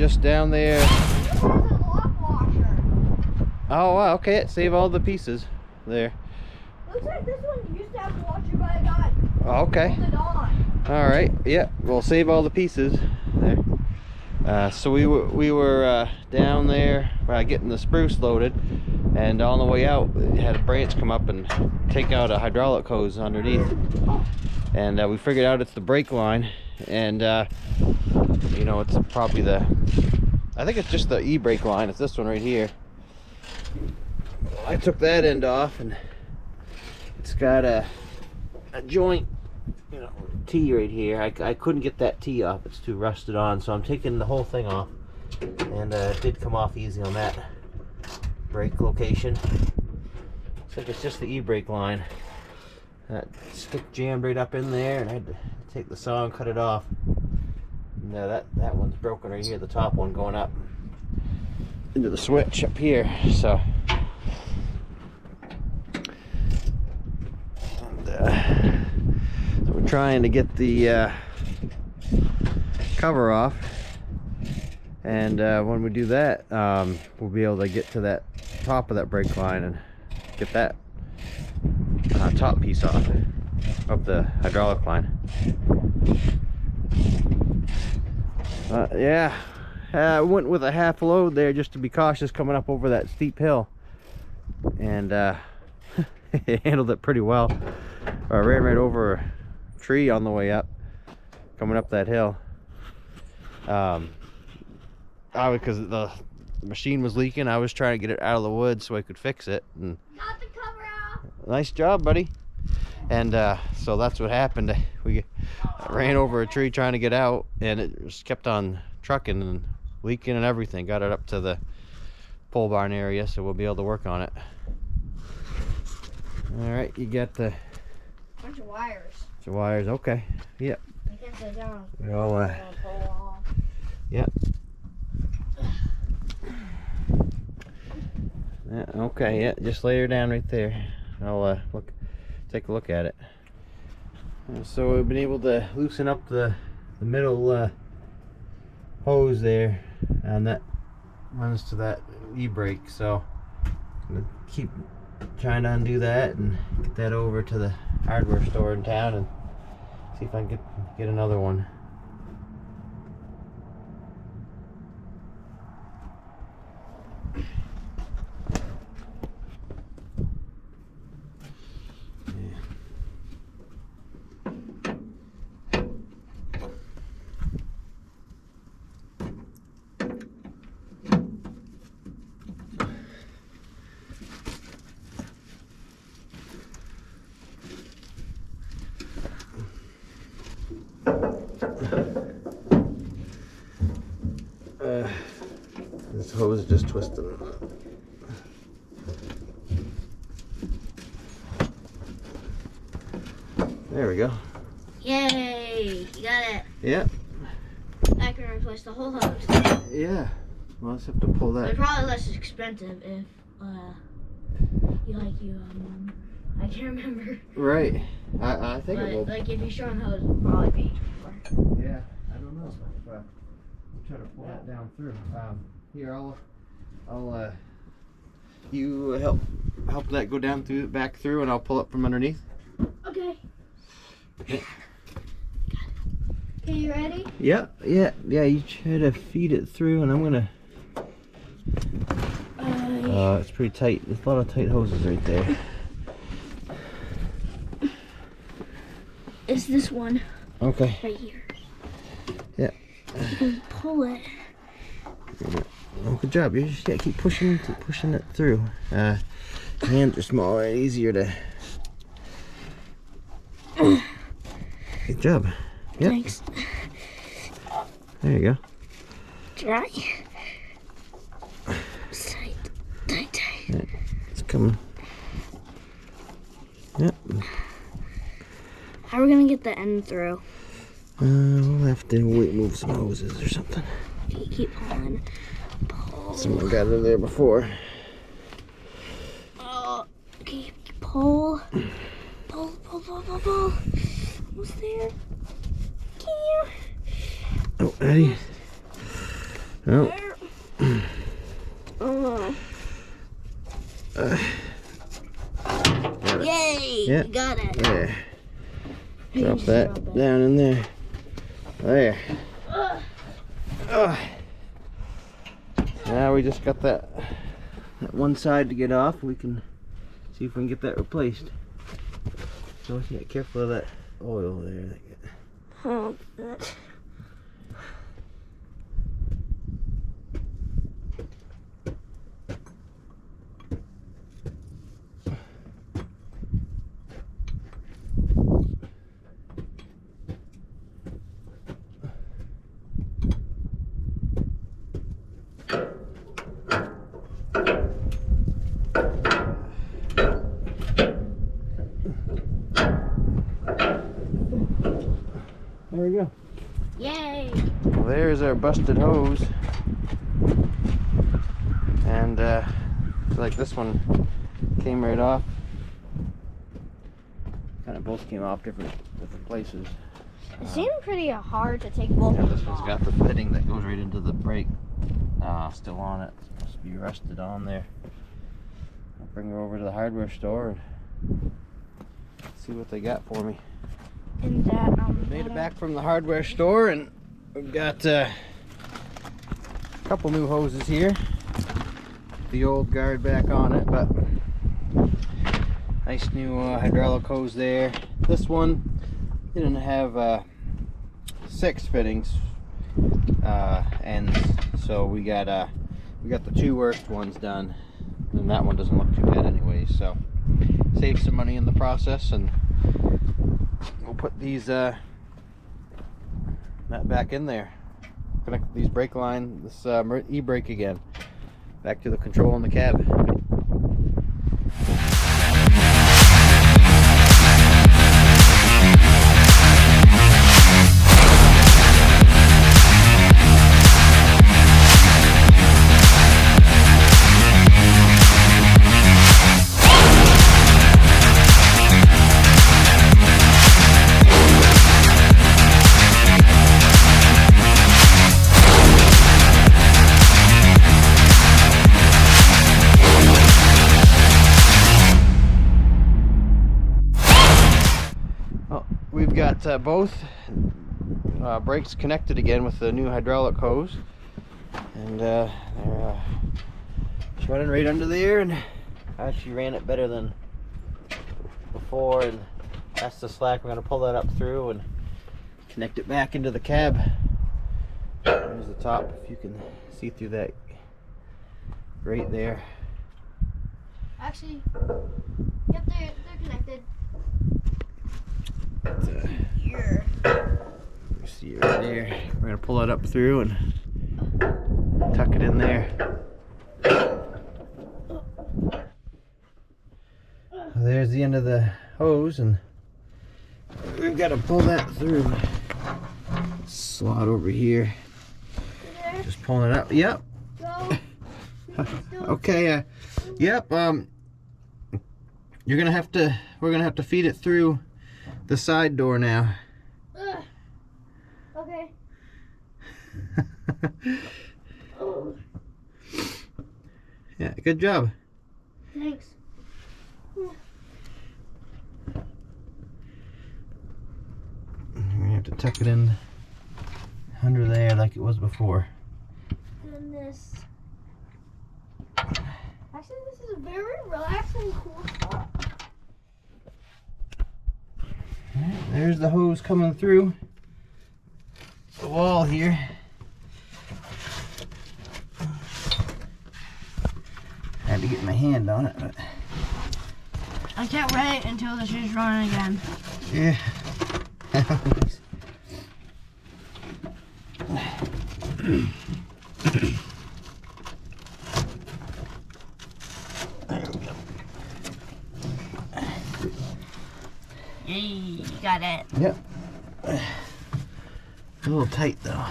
just down there. Oh wow, okay, save all the pieces there. Looks like this one used to have a washer, but I got Okay. All right, yeah, we'll save all the pieces there. So we were down there getting the spruce loaded, and on the way out, we had a branch come up and take out a hydraulic hose underneath, and we figured out it's the brake line, and you know, it's probably I think it's just the e-brake line. It's this one right here. I took that end off, and it's got a joint, you know, T right here. I couldn't get that T off. It's too rusted on, so I'm taking the whole thing off, and it did come off easy on that brake location. Looks like it's just the e-brake line. That stick jammed right up in there, and I had to take the saw and cut it off. No, that one's broken right here, the top one going up into the switch up here. So, and, so we're trying to get the cover off, and when we do that, we'll be able to get to that top of that brake line and get that top piece off of the hydraulic line. Yeah, I went with a half load there just to be cautious coming up over that steep hill, and it handled it pretty well. I ran right over a tree on the way up, coming up that hill. Because the machine was leaking, I was trying to get it out of the wood so I could fix it. And got the cover off. Nice job, buddy. And so that's what happened. We ran over a tree trying to get out, and it just kept on trucking and leaking and everything. Got it up to the pole barn area, so we'll be able to work on it. All right, you got the Bunch of wires. bunch of wires. Okay. Yep. I can't sit down. Well, yep. Yeah, okay. Yeah, just lay her down right there. I'll take a look at it. So we've been able to loosen up the middle hose there, and that runs to that e-brake. So I'm gonna keep trying to undo that and get that over to the hardware store in town and see if I can get another one. This hose is just twisting. There we go. Yay! You got it. Yeah. I can replace the whole hose. Yeah. Well, I just have to pull that. They're probably less expensive if I can't remember. Right. I think But, it will. like if you show them hose, it'll probably be cheaper. Yeah. I don't know. But we'll try to pull that down through. Here, I'll you help that go down through, back through, and I'll pull it from underneath. Okay. Okay, you ready? Yeah. You try to feed it through, and I'm gonna. It's pretty tight. There's a lot of tight hoses right there. It's this one. Okay. Right here. Yeah. You can pull it. Oh, good job. You just keep pushing it through. Hands are smaller, easier to. Good job. Yep. Thanks. There you go. Dry. It's tight. Tight. Yeah, it's coming. Yep. How are we gonna get the end through? We'll have to move some hoses or something. Okay, keep pulling. Pull. Someone got in there before. Okay, pull. Pull. Almost there. Can you? Oh, Eddie. Oh. Yay! Yeah. We got it. There. Drop that down in there. There. Now we just got that one side to get off. We can see if we can get that replaced. So yeah, careful of that oil there. Oh, There we go. yay! Well, there's our busted hose. And like this one came right off. Kind of both came off different places. It seemed pretty hard to take both Yeah, of this them one's off. got the fitting that goes right into the brake. Still on it. It's supposed to be rusted on there. I'll bring her over to the hardware store and see what they got for me. And that Made it back from the hardware store, and we've got a couple new hoses here. The old guard back on it, but nice new hydraulic hose there. This one didn't have 6 fittings ends, so we got the 2 worst ones done, and that one doesn't look too bad anyway. So save some money in the process, and we'll put these that back in there. Connect these brake line, this e-brake again, back to the control in the cab. We've got both brakes connected again with the new hydraulic hose, and they're running right under there, and I actually ran it better than before, and that's the slack. We're going to pull that up through and connect it back into the cab. There's the top, if you can see through that right there. Actually, yep, they're connected. Here. You see it right there. We're gonna pull it up through and tuck it in there. There's the end of the hose, and we've got to pull that through. Slot over here. Just pulling it up. Yep. Go. Okay. Yep. You're gonna have to. We're gonna have to feed it through the side door now. Okay. Yeah, good job. Thanks. We're gonna have to tuck it in under there like it was before. And this. Actually, this is a very relaxing, cool spot. Alright, there's the hose coming through the wall here. I had to get my hand on it, but I can't wait until this is running again. yeah. Yay, you got it. Yep. A little tight though.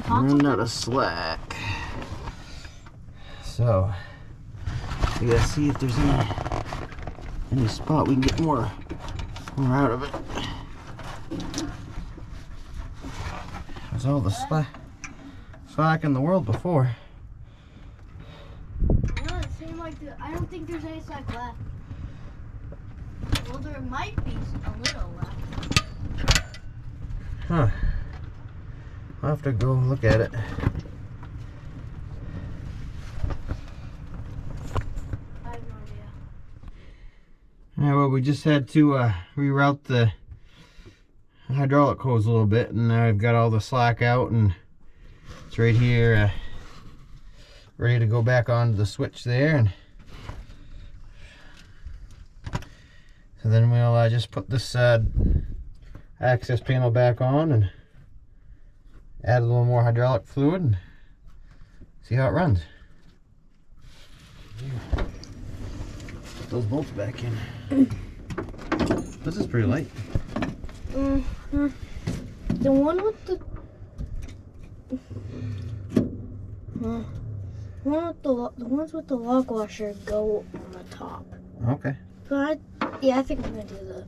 Running out of slack. So we gotta see if there's any spot we can get more out of it. There's all the slack in the world before. No, it seemed like I don't think there's any slack left. Well, there might be a little left. Huh. I'll have to go look at it. I have no idea. Yeah, well, we just had to reroute the hydraulic hose a little bit, and now I've got all the slack out, and it's right here, ready to go back onto the switch there. And so then we'll just put this access panel back on and add a little more hydraulic fluid and see how it runs. Put those bolts back in. This is pretty light. The one with the the ones with the lock washer go on the top. Okay. But I think I'm gonna do the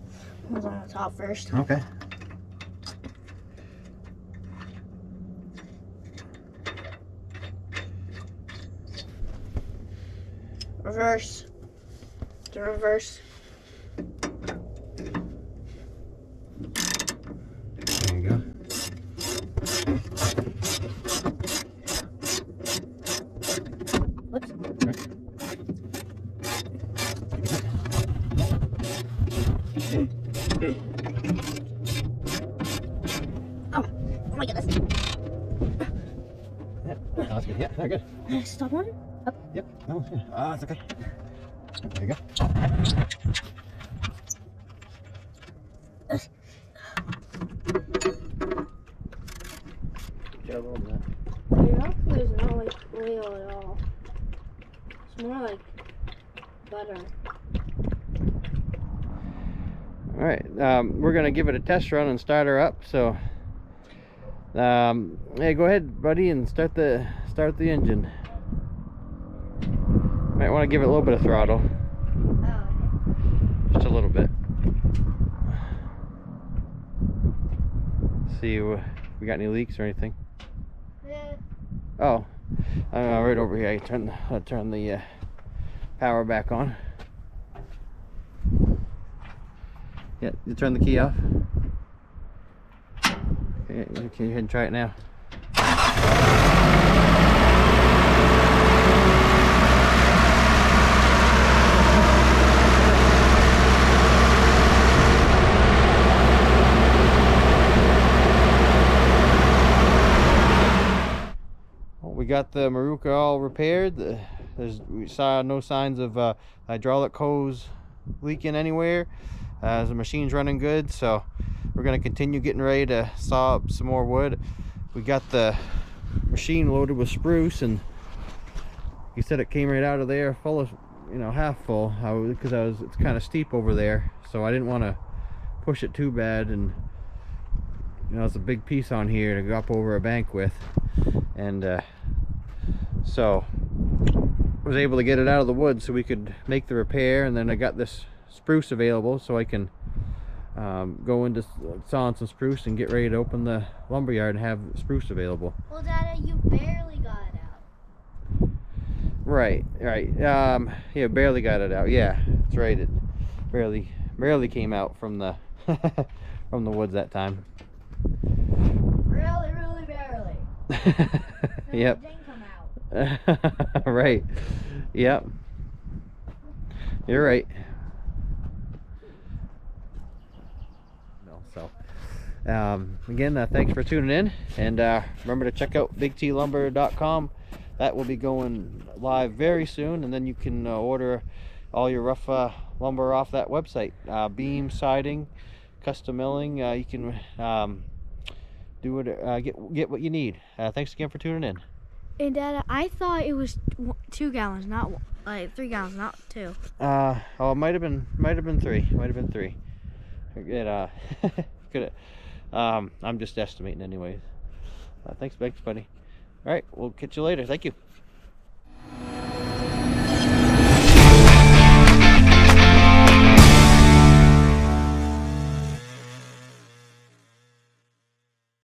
ones on the top first. Okay. Reverse. The reverse. There you go. Whoops. Oh my goodness. Yeah, that's good. Yeah, they're good. Stop one. Up. Yep. Oh, yeah. Ah, it's okay. There you go. Job on that. Your outfit is not like oil at all. It's more like butter. All right, we're gonna give it a test run and start her up. So, hey, go ahead, buddy, and start the engine. Might want to give it a little bit of throttle, just a little bit. See if we got any leaks or anything. Yeah. Oh, right over here. I turn the power back on. Yeah, you turn the key off. Okay, you can ahead and try it now. Well, we got the Morooka all repaired. We saw no signs of hydraulic hose leaking anywhere. The machine's running good, so we're going to continue getting ready to saw up some more wood. We got the machine loaded with spruce, and he said it came right out of there full of, half full, because it's kind of steep over there, so I didn't want to push it too bad, and it's a big piece on here to go up over a bank with, and so I was able to get it out of the wood so we could make the repair. And then I got this spruce available, so I can go into sawing some spruce and get ready to open the lumber yard and have spruce available. Well, Dada, you barely got it out. Right. Yeah, barely got it out. Yeah, that's right. It barely came out from the from the woods that time. Really barely. Yep. It didn't come out. Right. Yep. You're right. So, again, thanks for tuning in, and remember to check out bigtlumber.com. That will be going live very soon, and then you can order all your rough lumber off that website. Beam, siding, custom milling. You can do it. Get what you need. Thanks again for tuning in. And Dada, I thought it was 2 gallons, not like 3 gallons, not 2. Oh, it might have been 3. Might have been 3. It could. I'm just estimating, anyways. Thanks, buddy. All right, we'll catch you later. Thank you.